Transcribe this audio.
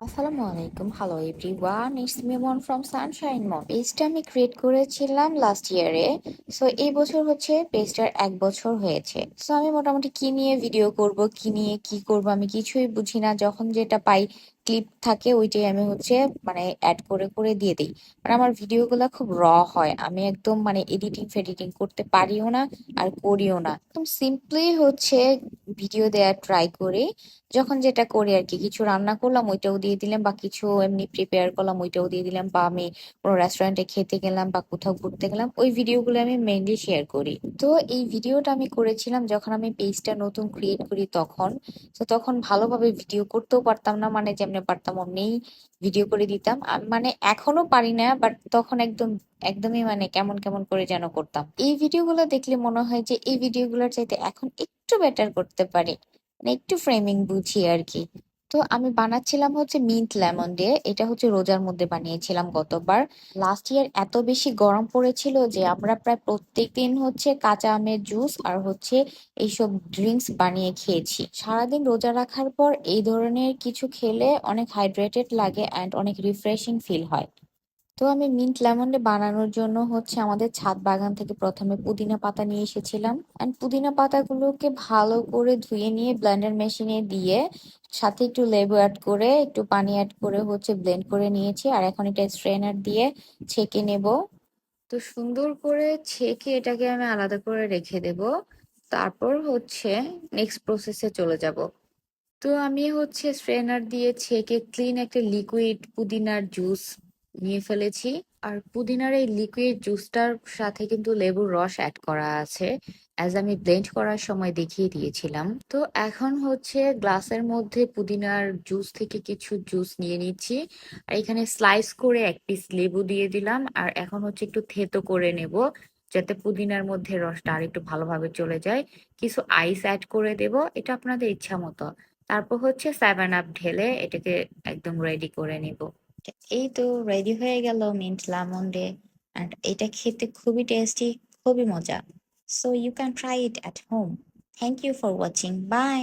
আসসালামু আলাইকুম, hello everyone, it's me one from Sunshine Mom. পেজটা আমি ক্রিয়েট করেছিলাম লাস্ট ইয়ারে। সো এই বছর হচ্ছে পেজটার 1 বছর হয়েছে। সো আমি মোটামুটি কি নিয়ে ভিডিও করব, কি নিয়ে কি করব আমি কিছুই বুঝি না। যখন যেটা পাই ক্লিপ থাকে ওইটাই আমি হচ্ছে অ্যাড করে করে দিয়ে দিই। আমার ভিডিওগুলো খুব হয়, আমি একদম এডিটিং ফেডিটিং করতে পারিও না আর করিও না। একদম সিম্পলি হচ্ছে ভিডিও দেওয়ার ট্রাই করি। যখন যেটা করি আর কি, কিছু রান্না করলাম ওইটাও দিয়ে দিলাম, বা কিছু এমনি প্রিপেয়ার করলাম ওইটাও দিয়ে দিলাম, বা আমি কোনো রেস্টুরেন্টে খেতে গেলাম বা কোথাও ঘুরতে গেলাম, ওই ভিডিওগুলো আমি মেইনলি শেয়ার করি। তো এই ভিডিওটা আমি করেছিলাম যখন আমি পেজটা নতুন ক্রিয়েট করি তখন। তো তখন ভালোভাবে ভিডিও করতেও পারতাম না, যেমনি পারতাম অমনিই ভিডিও করে দিতাম। আমি এখনো পারি না, বাট তখন একদমই কেমন কেমন করে যেন করতাম। এই ভিডিওগুলো দেখলে মনে হয় যে এই ভিডিওগুলোর চাইতে এখন একটু বেটার করতে পারি, একটু ফ্রেমিং বুঝি আর কি। তো আমি বানাচ্ছিলাম হচ্ছে মিন্ট লেমন দিয়ে। এটা হচ্ছে রোজার মধ্যে বানিয়েছিলাম গতবার। লাস্ট ইয়ার এত বেশি গরম পড়েছিল যে আমরা প্রায় প্রত্যেকদিন হচ্ছে কাঁচা আমের জুস আর হচ্ছে এইসব ড্রিঙ্কস বানিয়ে খেয়েছি। সারাদিন রোজা রাখার পর এই ধরনের কিছু খেলে অনেক হাইড্রেটেড লাগে অ্যান্ড অনেক রিফ্রেশিং ফিল হয়। তো আমি মিন্ট লেমন বানানোর জন্য হচ্ছে আমাদের ছাদ বাগান থেকে প্রথমে পুদিনা পাতা নিয়ে এসেছিলাম, এন্ড পুদিনা পাতাগুলোকে ভালো করে ধুয়ে নিয়ে ব্লেন্ডার মেশিনে দিয়ে সাথে একটু লেবু অ্যাড করে একটু পানি অ্যাড করে হচ্ছে ব্লেন্ড করে নিয়েছি। আর এখন এটা স্ট্রেনার দিয়ে ছেঁকে নেব। তো সুন্দর করে ছেঁকে এটাকে আমি আলাদা করে রেখে দেব। তারপর হচ্ছে নেক্সট প্রসেসে চলে যাব। তো আমি হচ্ছে স্ট্রেনার দিয়ে ছেঁকে ক্লিন একটা লিকুইড পুদিনার জুস নিয়ে ফেলেছি। আর পুদিনার এই লিকুইড জুসটার সাথে কিন্তু লেবুর রস অ্যাড করা আছে, অ্যাজ আমি ব্লেন্ড করার সময় দেখিয়ে দিয়েছিলাম। তো এখন হচ্ছে গ্লাসের মধ্যে পুদিনার জুস থেকে কিছু জুস নিয়ে নিচ্ছি, আর এখানে স্লাইস করে এক পিস লেবু দিয়ে দিলাম। আর এখন হচ্ছে একটু থেতো করে নেব যাতে পুদিনার মধ্যে রসটা আর একটু ভালোভাবে চলে যায়। কিছু আইস অ্যাড করে দেব, এটা আপনাদের ইচ্ছা মতো। তারপর হচ্ছে 7 আপ ঢেলে এটাকে একদম রেডি করে নিব। এই তো রেডি হয়ে গেল মিন্ট লেমন ডে, এন্ড এটা খেতে খুবই টেস্টি, খুবই মজা। So you can try it at home. Thank you for watching, by.